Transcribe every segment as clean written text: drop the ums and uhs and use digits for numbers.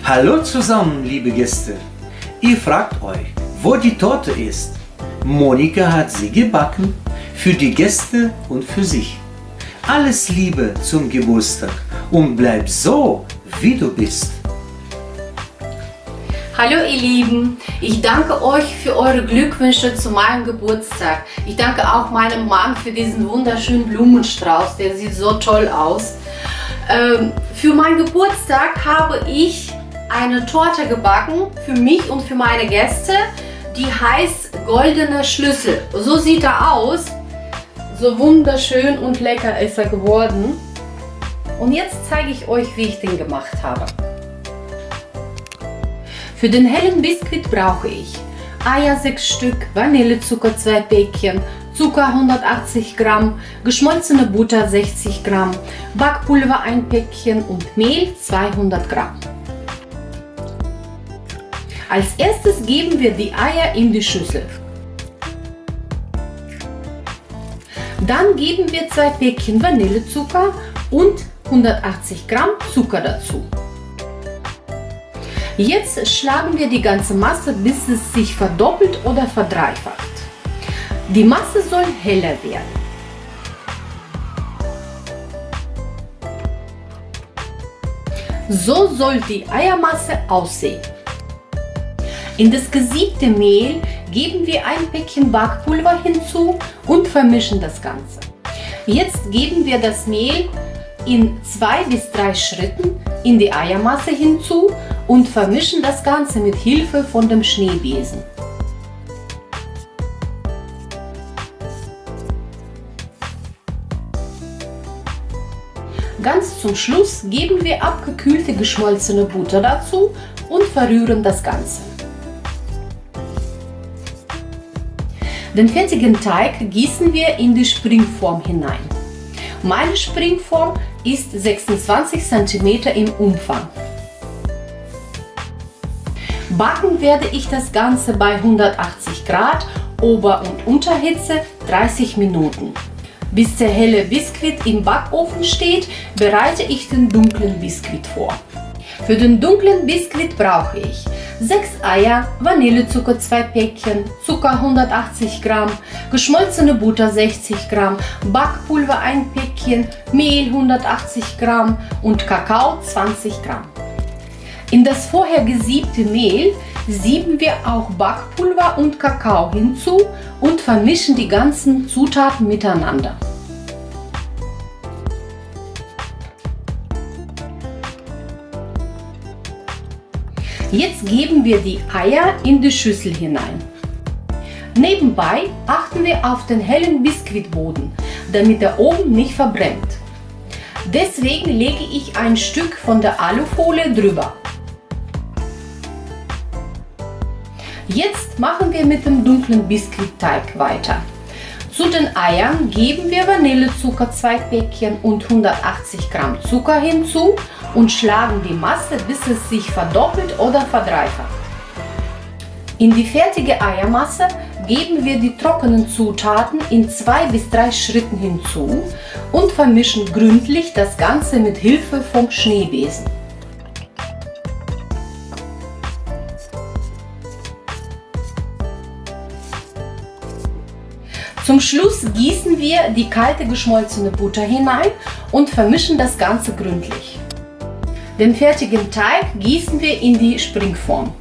Hallo zusammen, liebe Gäste. Ihr fragt euch, wo die Torte ist. Monika hat sie gebacken, für die Gäste und für sich. Alles Liebe zum Geburtstag und bleib so, wie du bist. Hallo ihr Lieben, ich danke euch für eure Glückwünsche zu meinem Geburtstag. Ich danke auch meinem Mann für diesen wunderschönen Blumenstrauß, der sieht so toll aus. Für meinen Geburtstag habe ich eine Torte gebacken, für mich und für meine Gäste, die heißt Goldene Schlüssel. So sieht er aus, so wunderschön und lecker ist er geworden. Und jetzt zeige ich euch, wie ich den gemacht habe. Für den hellen Biskuit brauche ich Eier 6 Stück, Vanillezucker 2 Päckchen, Zucker 180 Gramm, geschmolzene Butter 60 Gramm, Backpulver 1 Päckchen und Mehl 200 Gramm. Als erstes geben wir die Eier in die Schüssel. Dann geben wir 2 Päckchen Vanillezucker und 180 Gramm Zucker dazu. Jetzt schlagen wir die ganze Masse, bis es sich verdoppelt oder verdreifacht. Die Masse soll heller werden. So soll die Eiermasse aussehen. In das gesiebte Mehl geben wir ein Päckchen Backpulver hinzu und vermischen das Ganze. Jetzt geben wir das Mehl in 2 bis 3 Schritten in die Eiermasse hinzu und vermischen das Ganze mit Hilfe von dem Schneebesen. Ganz zum Schluss geben wir abgekühlte geschmolzene Butter dazu und verrühren das Ganze. Den fertigen Teig gießen wir in die Springform hinein. Meine Springform ist 26 cm im Umfang. Backen werde ich das Ganze bei 180 Grad Ober- und Unterhitze 30 Minuten. Bis der helle Biskuit im Backofen steht, bereite ich den dunklen Biskuit vor. Für den dunklen Biskuit brauche ich 6 Eier, Vanillezucker 2 Päckchen, Zucker 180 Gramm, geschmolzene Butter 60 Gramm, Backpulver 1 Päckchen, Mehl 180 Gramm und Kakao 20 Gramm. In das vorher gesiebte Mehl sieben wir auch Backpulver und Kakao hinzu und vermischen die ganzen Zutaten miteinander. Jetzt geben wir die Eier in die Schüssel hinein. Nebenbei achten wir auf den hellen Biskuitboden, damit er oben nicht verbrennt. Deswegen lege ich ein Stück von der Alufolie drüber. Jetzt machen wir mit dem dunklen Biskuitteig weiter. Zu den Eiern geben wir Vanillezucker 2 Päckchen und 180 Gramm Zucker hinzu und schlagen die Masse, bis es sich verdoppelt oder verdreifacht. In die fertige Eiermasse geben wir die trockenen Zutaten in 2 bis 3 Schritten hinzu und vermischen gründlich das Ganze mit Hilfe vom Schneebesen. Zum Schluss gießen wir die kalte geschmolzene Butter hinein und vermischen das Ganze gründlich. Den fertigen Teig gießen wir in die Springform.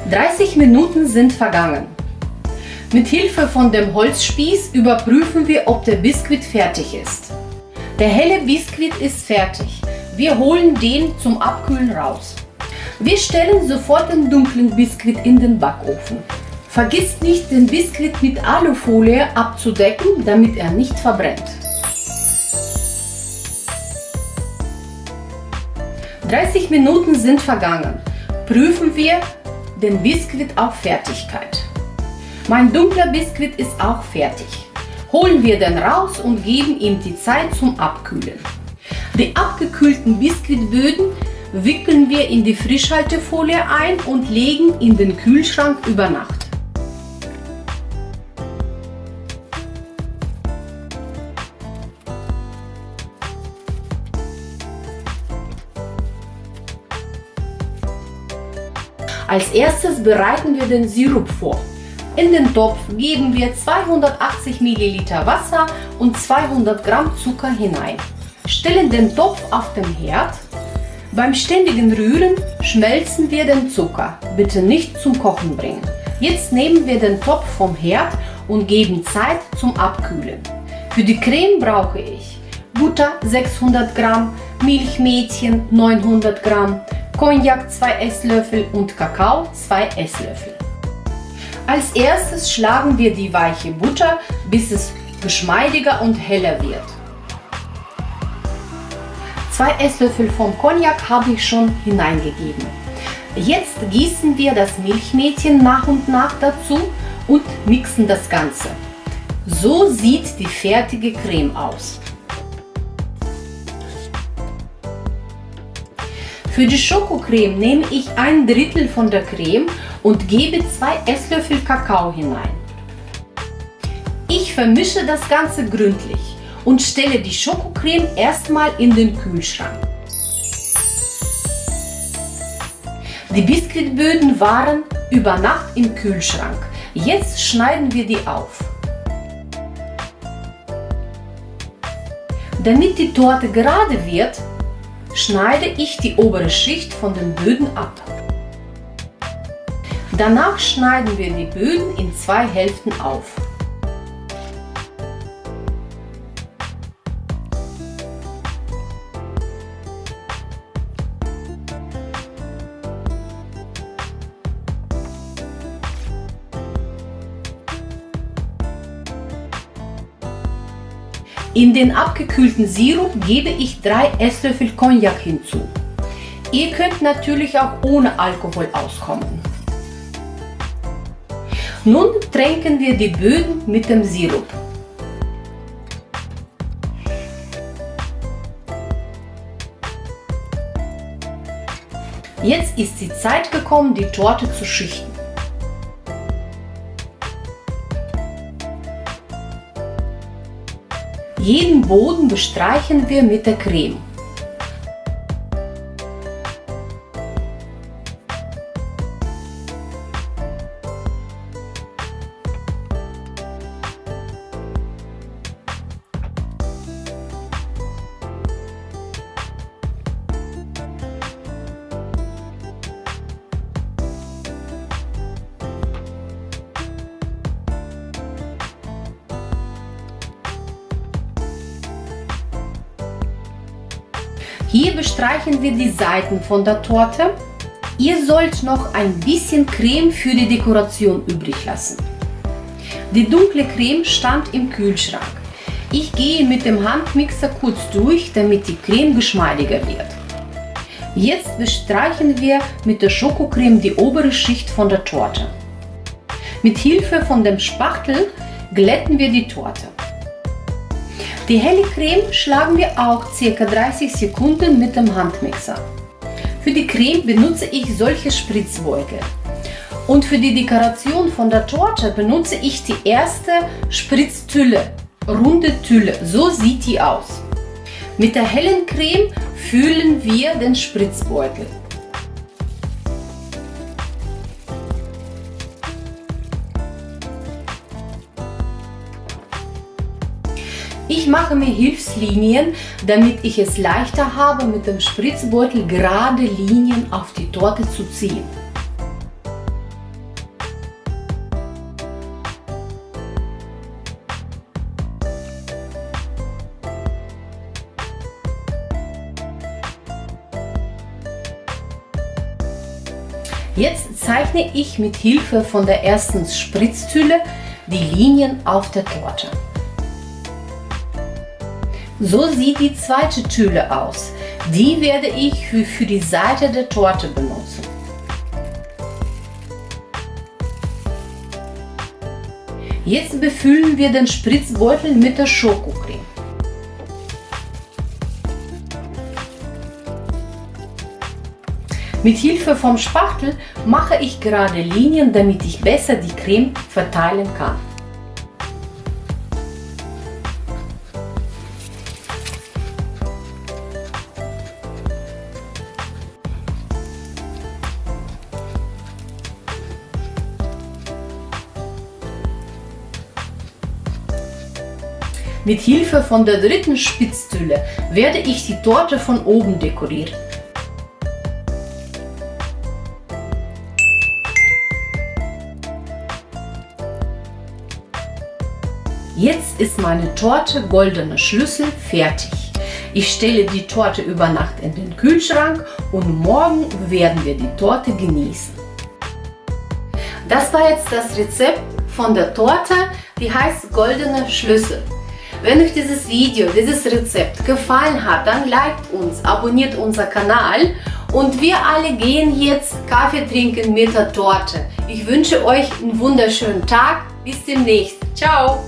–30 Minuten sind vergangen. Mit Hilfe von dem Holzspieß überprüfen wir, ob der Biskuit fertig ist. Der helle Biskuit ist fertig. Wir holen den zum Abkühlen raus. Wir stellen sofort den dunklen Biskuit in den Backofen. Vergiss nicht, den Biskuit mit Alufolie abzudecken, damit er nicht verbrennt. 30 Minuten sind vergangen. Prüfen wir den Biskuit auf Fertigkeit. Mein dunkler Biskuit ist auch fertig. Holen wir den raus und geben ihm die Zeit zum Abkühlen. Die abgekühlten Biskuitböden wickeln wir in die Frischhaltefolie ein und legen in den Kühlschrank über Nacht. Als erstes bereiten wir den Sirup vor. In den Topf geben wir 280 ml Wasser und 200 Gramm Zucker hinein. Stellen den Topf auf den Herd. Beim ständigen Rühren schmelzen wir den Zucker. Bitte nicht zum Kochen bringen. Jetzt nehmen wir den Topf vom Herd und geben Zeit zum Abkühlen. Für die Creme brauche ich Butter 600 Gramm, Milchmädchen 900 Gramm, Cognac 2 Esslöffel und Kakao 2 Esslöffel. Als erstes schlagen wir die weiche Butter, bis es geschmeidiger und heller wird. 2 Esslöffel vom Cognac habe ich schon hineingegeben. Jetzt gießen wir das Milchmädchen nach und nach dazu und mixen das Ganze. So sieht die fertige Creme aus. Für die Schokocreme nehme ich 1/3 von der Creme und gebe 2 Esslöffel Kakao hinein. Ich vermische das Ganze gründlich und stelle die Schokocreme erstmal in den Kühlschrank. Die Biskuitböden waren über Nacht im Kühlschrank. Jetzt schneiden wir die auf. Damit die Torte gerade wird, schneide ich die obere Schicht von den Böden ab. Danach schneiden wir die Böden in 2 Hälften auf. In den abgekühlten Sirup gebe ich 3 Esslöffel Cognac hinzu. Ihr könnt natürlich auch ohne Alkohol auskommen. Nun tränken wir die Böden mit dem Sirup. Jetzt ist die Zeit gekommen, die Torte zu schichten. Jeden Boden bestreichen wir mit der Creme. Hier bestreichen wir die Seiten von der Torte. Ihr sollt noch ein bisschen Creme für die Dekoration übrig lassen. Die dunkle Creme stand im Kühlschrank. Ich gehe mit dem Handmixer kurz durch, damit die Creme geschmeidiger wird. Jetzt bestreichen wir mit der Schokocreme die obere Schicht von der Torte. Mit Hilfe von dem Spachtel glätten wir die Torte. Die helle Creme schlagen wir auch ca. 30 Sekunden mit dem Handmixer. Für die Creme benutze ich solche Spritzbeutel. Und für die Dekoration von der Torte benutze ich die erste Spritztülle, runde Tülle. So sieht die aus. Mit der hellen Creme füllen wir den Spritzbeutel. Ich mache mir Hilfslinien, damit ich es leichter habe, mit dem Spritzbeutel gerade Linien auf die Torte zu ziehen. Jetzt zeichne ich mit Hilfe von der ersten Spritztülle die Linien auf der Torte. So sieht die zweite Tülle aus. Die werde ich für die Seite der Torte benutzen. Jetzt befüllen wir den Spritzbeutel mit der Schokocreme. Mit Hilfe vom Spachtel mache ich gerade Linien, damit ich besser die Creme verteilen kann. Mit Hilfe von der dritten Spitztülle werde ich die Torte von oben dekorieren. Jetzt ist meine Torte Goldene Schlüssel fertig. Ich stelle die Torte über Nacht in den Kühlschrank und morgen werden wir die Torte genießen. Das war jetzt das Rezept von der Torte, die heißt Goldene Schlüssel. Wenn euch dieses Video, dieses Rezept gefallen hat, dann liked uns, abonniert unser Kanal und wir alle gehen jetzt Kaffee trinken mit der Torte. Ich wünsche euch einen wunderschönen Tag. Bis demnächst. Ciao!